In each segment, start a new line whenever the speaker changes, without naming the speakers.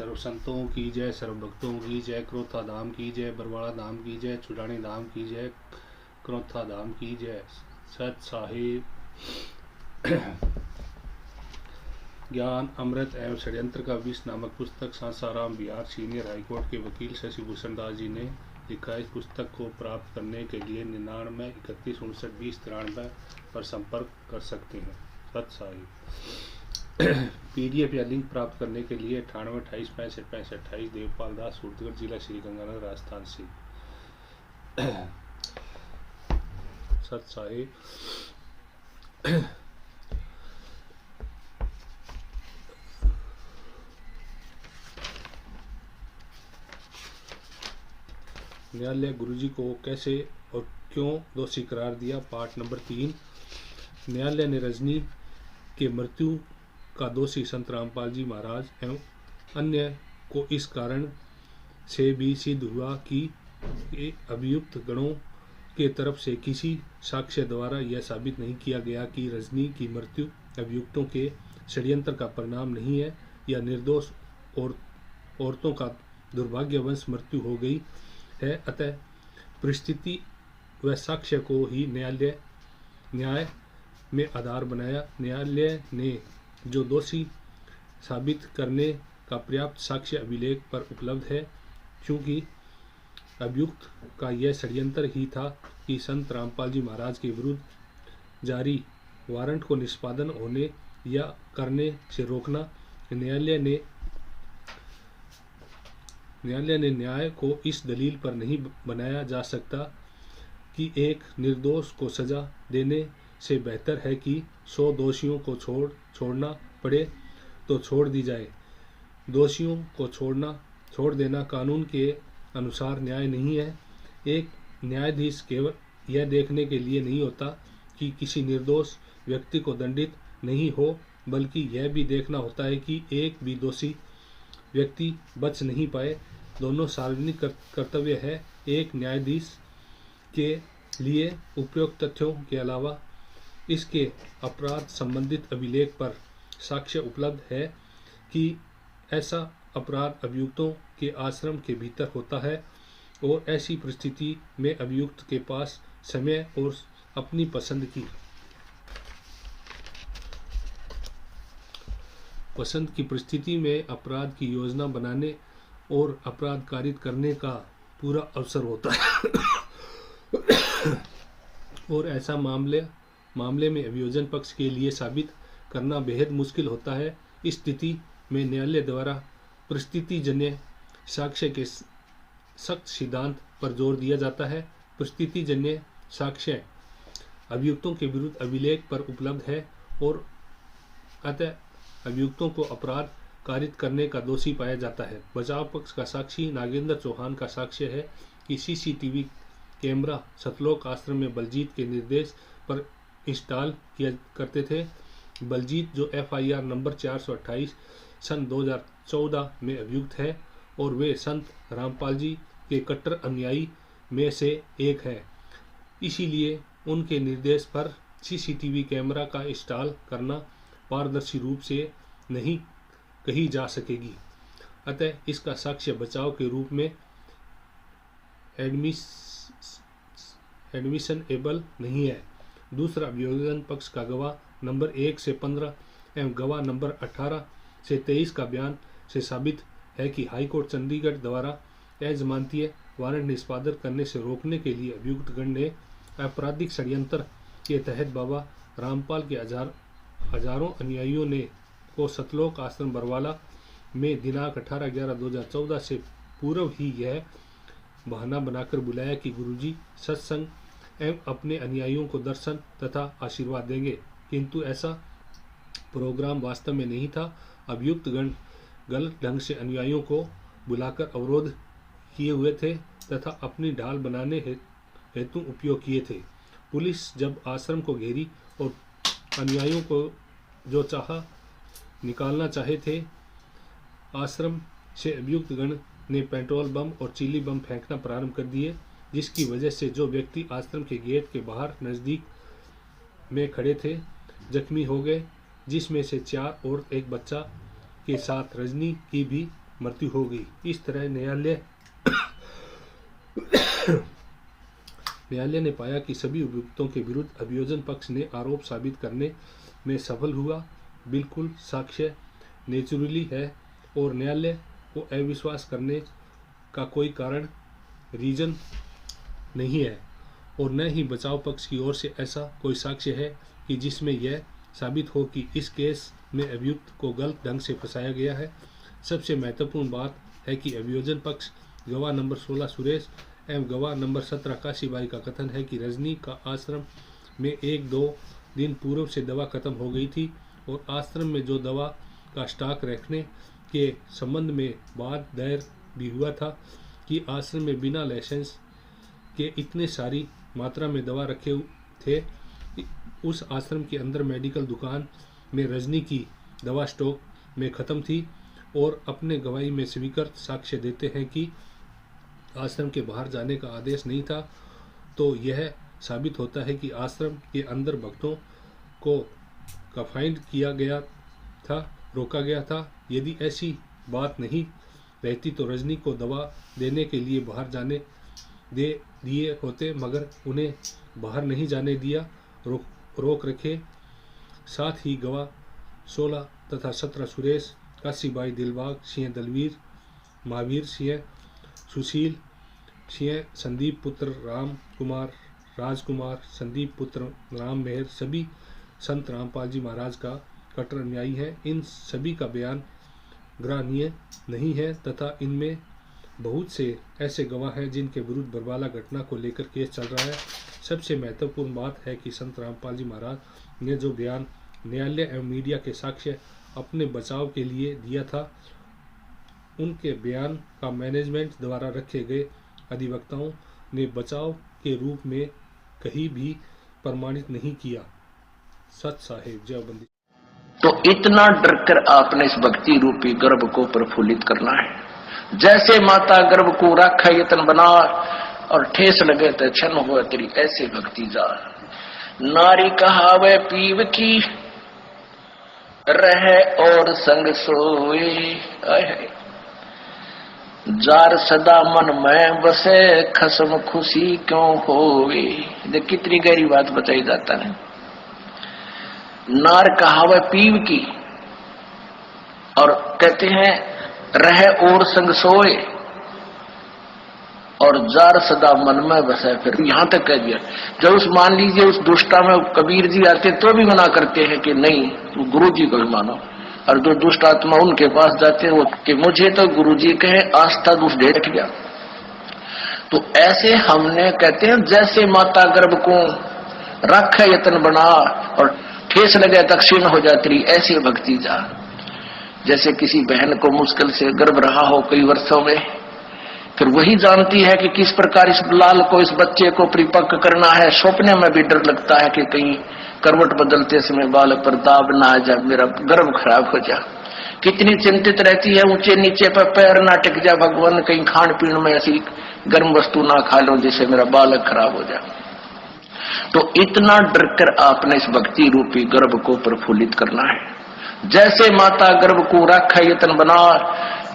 सर्व संतों की जय, सर्व भक्तों की जय, क्रोथा धाम की जय, बरवाड़ा धाम की जय, छुड़ानी धाम की जय, क्रोथा धाम की जय। सत साहिब। ज्ञान अमृत एवं षड्यंत्र का विष नामक पुस्तक सासाराम बिहार सीनियर हाईकोर्ट के वकील शशि भूषण दास जी ने लिखा। इस पुस्तक को प्राप्त करने के लिए 99 31 59 20 93 पर संपर्क कर सकते हैं। सत साहिब। PDF या लिंक प्राप्त करने के लिए 98 28 65 65 28 देवपाल दास, सूरतगढ़ जिला श्री गंगानगर राजस्थान से। सत साहिब। न्यायालय गुरुजी को कैसे और क्यों दोषी करार दिया। Part number 3। न्यायालय ने रजनी के मृत्यु का दोषी संत रामपाल जी महाराज एवं अन्य को इस कारण से भी सिद्ध हुआ कि अभियुक्त गणों के तरफ से किसी साक्ष्य द्वारा यह साबित नहीं किया गया कि रजनी की मृत्यु अभियुक्तों के षड्यंत्र का परिणाम नहीं है या निर्दोष औरतों का दुर्भाग्यवश मृत्यु हो गई है। अतः परिस्थिति व साक्ष्य को ही न्याय में आधार बनाया। न्यायालय ने जो दोषी साबित करने का पर्याप्त साक्ष्य अभिलेख पर उपलब्ध है, क्योंकि अभियुक्त का यह षड्यंत्र ही था कि संत रामपाल जी महाराज के विरुद्ध जारी वारंट को निष्पादन होने या करने से रोकना। न्यायालय ने न्याय को इस दलील पर नहीं बनाया जा सकता कि एक निर्दोष को सजा देने से बेहतर है कि 100 दोषियों को छोड़ना पड़े तो छोड़ दी जाए। दोषियों को छोड़ देना कानून के अनुसार न्याय नहीं है। एक न्यायाधीश केवल यह देखने के लिए नहीं होता कि किसी निर्दोष व्यक्ति को दंडित नहीं हो, बल्कि यह भी देखना होता है कि एक भी दोषी व्यक्ति बच नहीं पाए। दोनों सार्वजनिक कर्तव्य है। एक न्यायाधीश के लिए उपयुक्त तथ्यों के अलावा इसके अपराध संबंधित अभिलेख पर साक्ष्य उपलब्ध है कि ऐसा अपराध अभियुक्तों के आश्रम के भीतर होता है और ऐसी परिस्थिति में अभियुक्त के पास समय और अपनी पसंद की परिस्थिति में अपराध की योजना बनाने और अपराध कारित करने का पूरा अवसर होता है। और ऐसा मामले में अभियोजन पक्ष के लिए साबित करना बेहद मुश्किल होता है। इस स्थिति में न्यायालय द्वारा परिस्थितिजन्य साक्ष्य के सख्त सिद्धांत पर जोर दिया जाता है। परिस्थितिजन्य साक्ष्य अभियुक्तों के विरुद्ध अभिलेख पर उपलब्ध है और अतः अभियुक्तों को अपराध कारित करने का दोषी पाया जाता है। बचाव पक्ष का साक्षी नागेंद्र चौहान का साक्ष्य है कि CCTV कैमरा सतलोक आश्रम में बलजीत के निर्देश पर इंस्टॉल किया करते थे। बलजीत जो FIR नंबर 428 सन 2014 में अभियुक्त है और वे संत रामपाल जी के कट्टर अनुयायी में से एक है। इसीलिए उनके निर्देश पर CCTV कैमरा का इंस्टॉल करना पारदर्शी रूप से नहीं कही जा सकेगी। अतः इसका साक्ष्य बचाव के रूप में एडमिशनेबल नहीं है। दूसरा, अभियोजन पक्ष का गवाह नंबर 1 से 15 एवं गवाह नंबर 18 से 23 का बयान से साबित है कि हाईकोर्ट चंडीगढ़ द्वारा अजमानतीय वारंट निष्पादन करने से रोकने के लिए अभियुक्त गण ने आपराधिक षड्यंत्र के तहत बाबा रामपाल के हजारों अनुयायियों को सतलोक आश्रम बरवाला में दिनांक 18/11/2014 से पूर्व ही यह बहाना बनाकर बुलाया कि गुरुजी सत्संग एवं अपने अनुयायियों को दर्शन तथा आशीर्वाद देंगे, किंतु ऐसा प्रोग्राम वास्तव में नहीं था। अभियुक्त गण गलत ढंग से अनुयायियों को बुलाकर अवरोध किए हुए थे तथा अपनी ढाल बनाने हेतु उपयोग किए थे। पुलिस जब आश्रम को घेरी और अनुयायियों को जो चाहा निकालना चाहे थे, आश्रम से अभियुक्त गण ने पेट्रोल बम और चिल्ली बम फेंकना प्रारंभ कर दिए, जिसकी वजह से जो व्यक्ति आश्रम के गेट के बाहर नज़दीक में खड़े थे जख्मी हो गए, जिसमें से 4 और एक बच्चा के साथ रजनी की भी मृत्यु हो गई। इस तरह न्यायालय ने पाया कि सभी अभियुक्तों के विरुद्ध अभियोजन पक्ष ने आरोप साबित करने में सफल हुआ। बिल्कुल साक्ष्य नेचुरली है और न्यायालय को अविश्वास करने का कोई कारण रीजन नहीं है और न ही बचाव पक्ष की ओर से ऐसा कोई साक्ष्य है कि जिसमें यह साबित हो कि इस केस में अभियुक्त को गलत ढंग से फंसाया गया है। सबसे महत्वपूर्ण बात है कि अभियोजन पक्ष गवाह नंबर 16 सुरेश एवं गवाह नंबर 17 काशीबाई का कथन है कि रजनी का आश्रम में 1-2 दिन पूर्व से दवा खत्म हो गई थी और आश्रम में जो दवा का स्टॉक रखने के संबंध में वाद दायर भी हुआ था कि आश्रम में बिना लाइसेंस के इतने सारी मात्रा में दवा रखे थे। उस आश्रम के अंदर मेडिकल दुकान में रजनी की दवा स्टॉक में ख़त्म थी और अपने गवाही में स्वीकृत साक्ष्य देते हैं कि आश्रम के बाहर जाने का आदेश नहीं था। तो यह साबित होता है कि आश्रम के अंदर भक्तों को कन्फाइंड किया गया था, रोका गया था। यदि ऐसी बात नहीं रहती तो रजनी को दवा देने के लिए बाहर जाने दे दिए होते, मगर उन्हें बाहर नहीं जाने दिया, रोक रखे। साथ ही गवाह 16 तथा 17 सुरेश, काशीबाई, दिलबाग सिंह, दलवीर, महावीर सिंह, सुशील सिंह, संदीप पुत्र राम कुमार, राजकुमार, संदीप पुत्र राम मेहर सभी संत रामपाल जी महाराज का कट्टर अनुयायी है। इन सभी का बयान ग्रहणीय नहीं है तथा इनमें बहुत से ऐसे गवाह हैं जिनके विरुद्ध बरवाला घटना को लेकर केस चल रहा है। सबसे महत्वपूर्ण बात है कि संत रामपाल जी महाराज ने जो बयान न्यायालय एवं मीडिया के साक्ष्य अपने बचाव के लिए दिया था, उनके बयान का मैनेजमेंट द्वारा रखे गए अधिवक्ताओं ने बचाव के रूप में कहीं भी प्रमाणित नहीं किया। सच साहेब जय बंदी।
तो इतना डर कर आपने इस भक्ति रूपी गर्भ को प्रफुल्लित करना है। जैसे माता गर्भ को राखा यतन बना और ठेस लगे तो क्षण हो तेरी ऐसे भक्ति जा। नारी कहावे पीव की रहे और संग सोए, जार सदा मन में बसे खसम खुशी क्यों होवे। देख कितनी गहरी बात बताई जाता है। नार कहावे पीव की और कहते हैं रहे और संग सोए और जार सदा मन में बसे। फिर यहां तक कह दिया, जब उस मान लीजिए उस दुष्टा में कबीर जी आते तो भी मना करते हैं कि नहीं गुरु जी को भी मानो, और जो दुष्ट आत्मा उनके पास जाते हैं वो कि मुझे तो गुरु जी कहे आस्था दुष्ट ढेट गया। तो ऐसे हमने कहते हैं जैसे माता गर्भ को रखे यतन बना और ठेस लगे तक क्षीण हो जाती, ऐसी भक्ति जा। जैसे किसी बहन को मुश्किल से गर्भ रहा हो कई वर्षों में, फिर वही जानती है कि किस प्रकार इस लाल को, इस बच्चे को परिपक्व करना है। सपने में भी डर लगता है कि कहीं करवट बदलते समय बालक पर दाब ना आ जाए, मेरा गर्भ खराब हो जाए। कितनी चिंतित रहती है, ऊंचे नीचे पर पैर ना टिक जाए, भगवान कहीं खान पीन में ऐसी गर्म वस्तु ना खा लो जिससे मेरा बालक खराब हो जाए। तो इतना डर कर आपने इस भक्ति रूपी गर्भ को प्रफुल्लित करना है। जैसे माता गर्भ को राखा यतन बना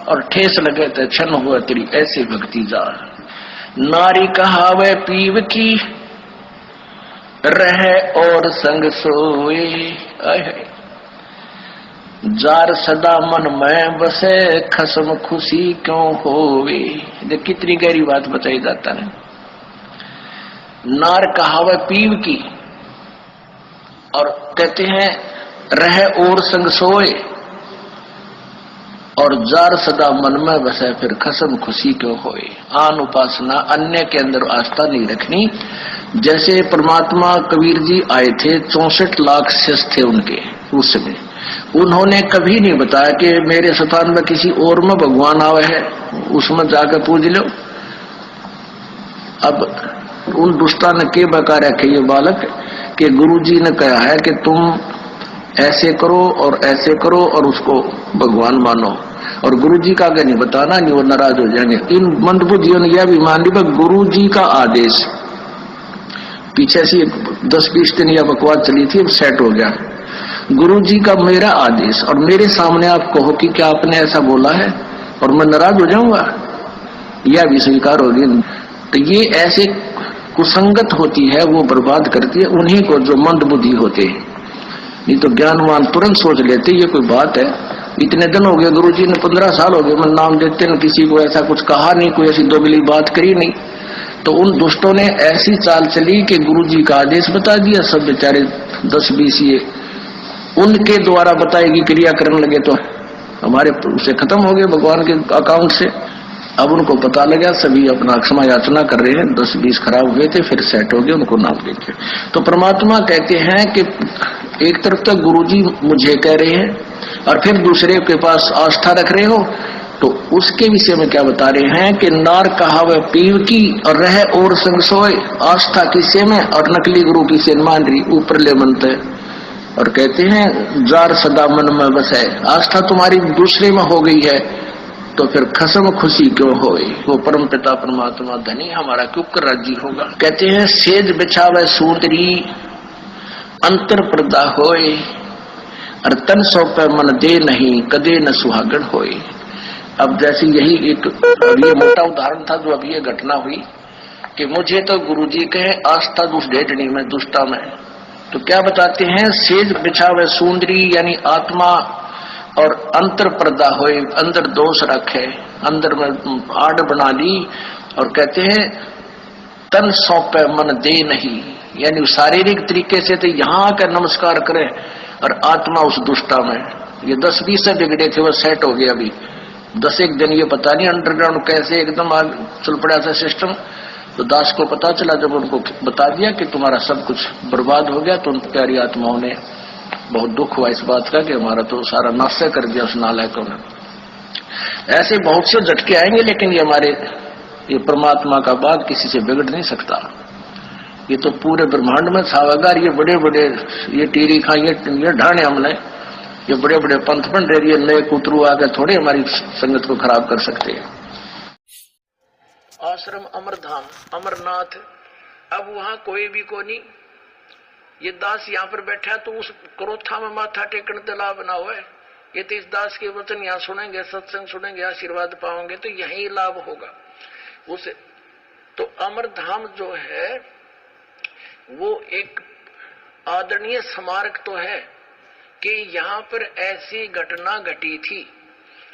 और ठेस लगे तो क्षण हुआ तेरी ऐसे भक्ति जा। नारी कहावे पीव की रहे और संग सोए, जार सदा मन में बसे खसम खुशी क्यों होवे। देख कितनी गहरी बात बताई जाता है। नार कहावे पीव की और कहते हैं रहे और संग सोए और जार सदा मन में बसे फिर खसम खुशी क्यों होए। आन उपासना अन्य के अंदर आस्था नहीं रखनी। जैसे परमात्मा कबीर जी आए थे, 64 लाख शिष्य थे उनके उस समय, उन्होंने कभी नहीं बताया कि मेरे स्थान में किसी और में भगवान आवे है, उसमें जाकर पूज लो। अब उन दुष्टा ने के बका रखे ये बालक कि गुरु जी ने कहा है कि तुम ऐसे करो और ऐसे करो और उसको भगवान मानो, और गुरु जी का आगे नहीं बताना, नहीं वो नाराज हो जाएंगे। इन मंदबुद्धियों ने यह भी मान लिया गुरु जी का आदेश। पीछे से 10-20 दिन यह बकवास चली थी, अब सेट हो गया। गुरु जी का मेरा आदेश और मेरे सामने आप कहो कि क्या आपने ऐसा बोला है, और मैं नाराज हो जाऊंगा, यह भी स्वीकार होगी। तो ये ऐसे कुसंगत होती है, वो बर्बाद करती है उन्हीं को जो मंद बुद्धि होते हैं। नहीं तो ज्ञानवान तुरंत सोच लेते ये कोई बात है, इतने दिन हो गए गुरुजी ने, 15 साल हो गए मैं नाम देते न, किसी को ऐसा कुछ कहा नहीं, कोई ऐसी दोगली बात करी नहीं। तो उन दुष्टों ने ऐसी चाल चली कि गुरुजी का आदेश बता दिया, सब बेचारे 10-20 ये उनके द्वारा बताएगी क्रिया करने लगे, तो हमारे उसे खत्म हो गए भगवान के अकाउंट से। अब उनको पता लगा, सभी अपना क्षमा याचना कर रहे हैं, 10-20 खराब हुए थे, फिर सेट हो गए, उनको नाम देते। तो परमात्मा कहते हैं कि एक तरफ तो गुरुजी मुझे कह रहे हैं और फिर दूसरे के पास आस्था रख रहे हो, तो उसके विषय में क्या बता रहे हैं कि नार कहावे पीव की और रहे और संग सोए, आस्था किसे में और नकली गुरु किसे मान रही, ऊपर ले मनते। और कहते हैं जार सदा मन में बसे, आस्था तुम्हारी दूसरे में हो गई है तो फिर खसम खुशी क्यों होए, वो परम पिता परमात्मा धनी हमारा क्यों कर राजी होगा। कहते हैं सेज बिछावे सूंदरी अंतर पर्दा होए, और तन सौंपे मन दे नहीं कदे न सुहागण होए। अब जैसे यही एक ये मोटा उदाहरण था जो अभी ये घटना हुई कि मुझे तो गुरुजी कहे आस्था दुष्ट ढेडनी में दुष्टा में, तो क्या बताते हैं सेज बिछावे सूंदरी यानी आत्मा और अंतर पर्दा होए, अंदर दोष रखे, अंदर में आड़ बना ली, और कहते हैं तन सौंपे मन दे नहीं, यानी शारीरिक तरीके से तो यहाँ आकर नमस्कार करें और आत्मा उस दुष्टा में। ये 10-20 से बिगड़े थे वो सेट हो गया, अभी 10 दिन ये पता नहीं अंडरग्राउंड कैसे एकदम चल पड़ा था सिस्टम। तो दास को पता चला जब उनको बता दिया कि तुम्हारा सब कुछ बर्बाद हो गया, तो उन प्यारी आत्माओं ने बहुत दुख हुआ इस बात का कि हमारा तो सारा नाश कर दिया उस नालायकों ने। ऐसे बहुत से झटके आएंगे, लेकिन ये हमारे ये परमात्मा का बाग किसी से बिगड़ नहीं सकता। ये तो पूरे ब्रह्मांड में छावेगा। ये बड़े बड़े ये टीरी खा ये ढाने हमने, ये बड़े बड़े पंथ बन रहे, ये नए कुतरू आके थोड़े हमारी संगत को खराब कर सकते हैं। आश्रम अमरधाम अमरनाथ, अब वहां कोई भी को नहीं। ये दास यहाँ पर बैठा है तो उस क्रोथा में माथा टेकने से लाभ ना हो। ये तो इस दास के वचन यहाँ सुनेंगे, सत्संग सुनेंगे, आशीर्वाद पाओगे तो यही लाभ होगा उसे। तो अमरधाम जो है वो एक आदरणीय स्मारक तो है कि यहाँ पर ऐसी घटना घटी थी,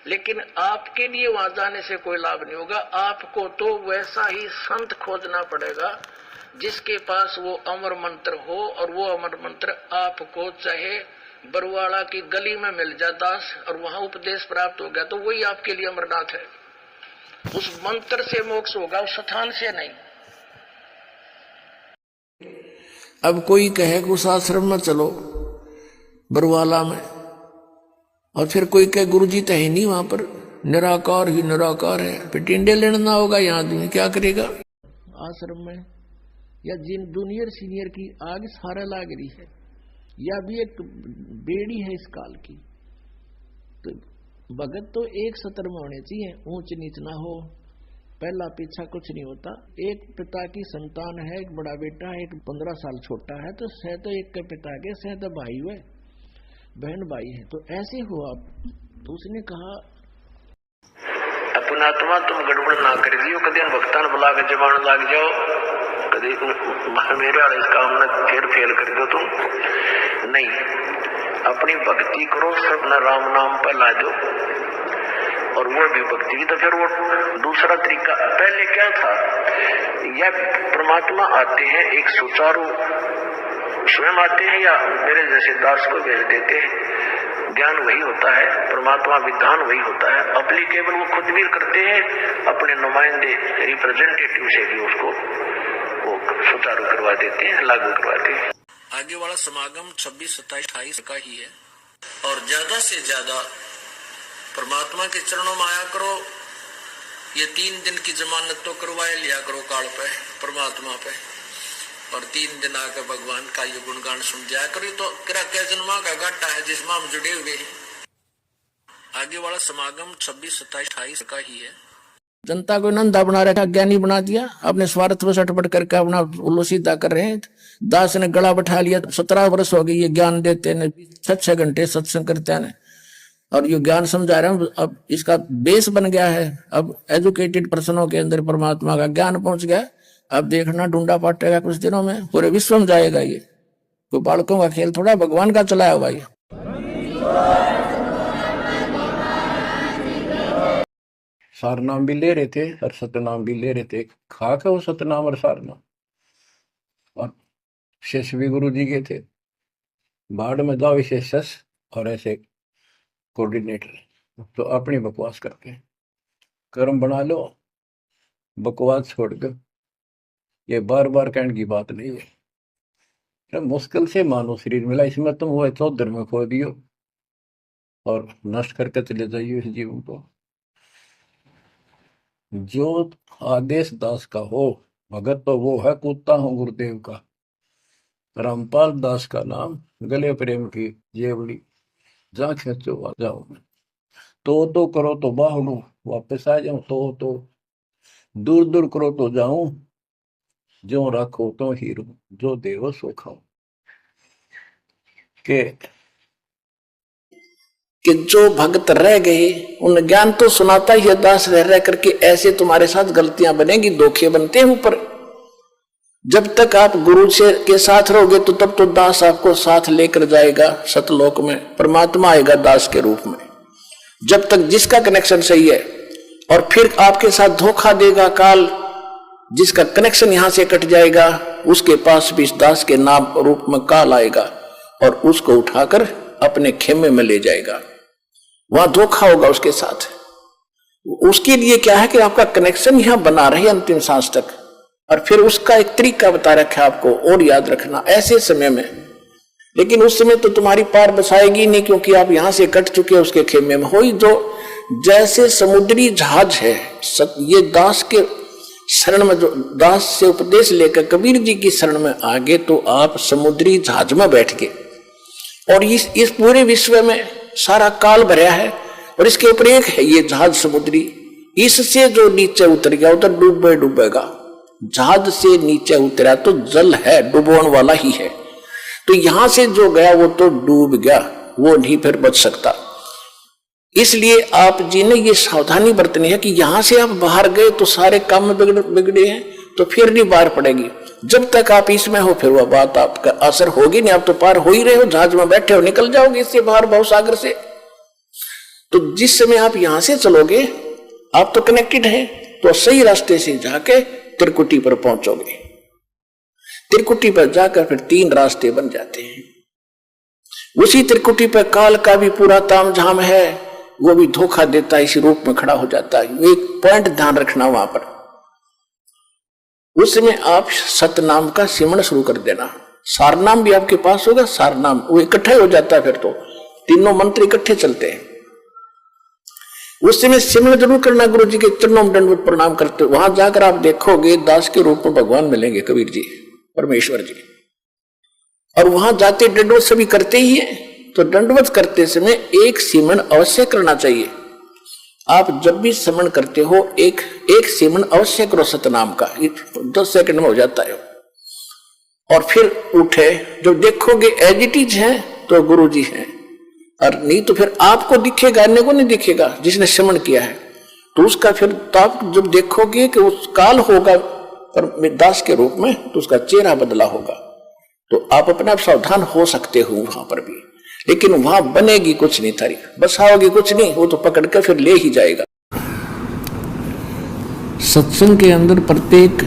लेकिन आपके लिए वहां जाने से कोई लाभ नहीं होगा। आपको तो वैसा ही संत खोजना पड़ेगा जिसके पास वो अमर मंत्र हो, और वो अमर मंत्र आपको चाहे बरवाड़ा की गली में मिल जाए दास, और वहां उपदेश प्राप्त हो गया तो वही आपके लिए अमरनाथ है। उस मंत्र से मोक्ष होगा, उस स्थान से नहीं।
अब कोई कहे कि उस आश्रम में चलो बरवाला में, और फिर कोई कहे गुरुजी तो है नहीं वहां पर, निराकार ही निराकार है, फिर टिंडे लेना होगा। यहाँ आदमी क्या करेगा आश्रम में, या जिन जूनियर सीनियर की आग सारा लाग रही है, या भी एक बेड़ी है इस काल की। तो भगत तो एक सतर में होने चाहिए, ऊंच नीच ना हो, पहला पीछा कुछ नहीं होता। एक पिता की संतान है, एक बड़ा बेटा है, एक 15 साल छोटा है, तो सह तो एक के पिता के सह तो भाई हुए, बहन भाई है, तो ऐसे हुआ। तो उसने कहा
अपना आत्मा तुम गड़बड़ ना कर दियो, कदे भक्तान बुला के जबान लग जाओ, कदे मेरे वाले इस काम में फिर फेल कर दो तुम नहीं। अपनी भक्ति करो, सब न राम नाम पर ला दो, और वो भी भक्ति की। तो फिर वो दूसरा तरीका पहले क्या था, यह परमात्मा आते हैं एक सुचारू, स्वयं आते हैं या मेरे जैसे दास को भेज देते हैं। ज्ञान वही होता है, परमात्मा विधान वही होता है, अप्लीकेबल वो खुद भी करते हैं, अपने नुमाइंदे रिप्रेजेंटेटिव से भी उसको वो सुचारू करवा देते हैं, लागू करवाते हैं।
आगे वाला समागम 26, 27, 28 का ही है, और ज्यादा से ज्यादा परमात्मा के चरणों में आया करो। ये 3 दिन की जमानत तो करवाए लिया करो काल पे, परमात्मा पे, और 3 दिन आकर भगवान का ये गुणगान सुन जाया करो। तो क्या जन्मा का घाटा है जिसमें हम जुड़े हुए हैं। आगे वाला समागम 26, 27, 28 का ही है। जनता को नंदा बना रखा, ज्ञानी बना दिया, अपने स्वार्थ में सटपट करके अपना उल्लू सीधा कर रहे हैं। दास ने गला बैठा लिया, 17 वर्ष हो गई ये ज्ञान देते ने, 6-6 घंटे सत्संग करते हैं, और ये ज्ञान समझा रहा हूं, अब इसका बेस बन गया है। अब एजुकेटेड पर्सनों के अंदर परमात्मा का ज्ञान पहुंच गया। अब देखना ढूंढा पाटेगा कुछ दिनों में, पूरे विश्व में जाएगा ये। कोई बालकों का खेल थोड़ा, भगवान का चलाया हुआ ये।
सारनाम भी ले रहे थे और सतनाम भी ले रहे थे। खाक है वो सतनाम और सारनाम। और शेष भी गुरु जी के थे। बाढ़ में जाओ इसे शस और ऐसे कोऑर्डिनेटर, तो अपनी बकवास करके कर्म बना लो, बकवास छोड़ कर। ये बार बार कहने की बात नहीं है। मुश्किल से मानो शरीर मिला, इसमें तुम वो चौधर में खो दियो और नष्ट करके चले जाइए इस जीवन को। जो आदेश दास का हो भगत तो वो है, कूदता हूं गुरुदेव का। रामपाल दास का नाम, गले प्रेम की जेवड़ी, जा खेचो आ जाओ। तो करो तो बाहू, वापस आ जाऊं तो दूर दूर करो तो जाऊं, जो रखो तो हीरो, जो देवो सो खाओ।
कि जो भक्त रह गए उन ज्ञान तो सुनाता ही है दास रह करके। ऐसे तुम्हारे साथ गलतियां बनेगी, धोखे बनते हैं ऊपर। जब तक आप गुरु से के साथ रहोगे तो तब तो दास आपको साथ लेकर जाएगा सतलोक में, परमात्मा आएगा दास के रूप में। जब तक जिसका कनेक्शन सही है, और फिर आपके साथ धोखा देगा काल, जिसका कनेक्शन यहां से कट जाएगा उसके पास भी इस दास के नाम रूप में काल आएगा और उसको उठाकर अपने खेमे में ले जाएगा। वहां धोखा होगा उसके साथ। उसके लिए क्या है कि आपका कनेक्शन यहां बना रहे अंतिम सांस तक। और फिर उसका एक तरीका बता रखा है आपको, और याद रखना ऐसे समय में। लेकिन उस समय तो तुम्हारी पार बसाएगी नहीं, क्योंकि आप यहां से कट चुके उसके खेमे में। हो जो जैसे समुद्री जहाज है, ये दास के शरण में, जो दास से उपदेश लेकर कबीर जी की शरण में आ गए, तो आप समुद्री जहाज में बैठ गए। और इस पूरे विश्व में सारा काल भरा है, और इसके ऊपर एक है ये जहाज समुद्री। इससे जो नीचे उतर गया उधर डूबेगा। जहाज से नीचे उतरा तो जल है, डुबोने वाला ही है। तो यहां से जो गया वो तो डूब गया, वो नहीं फिर बच सकता। इसलिए आप जी ने ये सावधानी बरतनी है कि यहां से आप बाहर गए तो सारे काम बिगड़े हैं, तो फिर नहीं बाहर पड़ेगी। जब तक आप इसमें हो फिर वह बात आपका असर होगी नहीं। आप तो पार हो ही रहे हो, जहाज में बैठे हो, निकल जाओगे इससे बाहर भव सागर से। तो जिस समय आप यहां से चलोगे, आप तो कनेक्टेड है, तो सही रास्ते से जाके त्रिकुटी पर पहुंचोगे। त्रिकुटी पर जाकर फिर 3 रास्ते बन जाते हैं। उसी त्रिकुटी पर काल का भी पूरा तामझाम है, वो भी धोखा देता है, इसी रूप में खड़ा हो जाता है। एक पॉइंट ध्यान रखना वहां पर। उस समय आप सतनाम का सिमरण शुरू कर देना। सारनाम भी आपके पास होगा, सारनाम वो इकट्ठा हो जाता है, फिर तो तीनों मंत्र इकट्ठे चलते हैं। उस समय सिमरण जरूर करना, गुरु जी के चरणों में दंडवत प्रणाम करते। वहां जाकर आप देखोगे दास के रूप में भगवान मिलेंगे, कबीर जी, परमेश्वर जी। और वहां जाते दंडवत सभी करते ही है, तो दंडवत करते समय एक सिमरण अवश्य करना चाहिए। आप जब भी सिमरण करते हो एक सिमरण अवश्य करो सतनाम का, 10 सेकंड में हो जाता है। और फिर उठे, जब देखोगे एज इट इज है तो गुरु जी हैं, और नहीं तो फिर आपको दिखेगा, अन्य को नहीं दिखेगा जिसने सिमरण किया है। तो उसका फिर तो आप जब देखोगे कि उस काल होगा पर दास के रूप में, तो उसका चेहरा बदला होगा। तो आप अपने आप सावधान हो सकते हो वहां पर भी। लेकिन वहां बनेगी कुछ नहीं तारीख, बसाओगी कुछ नहीं, वो तो पकड़ कर फिर ले ही जाएगा। सत्संग के अंदर प्रत्येक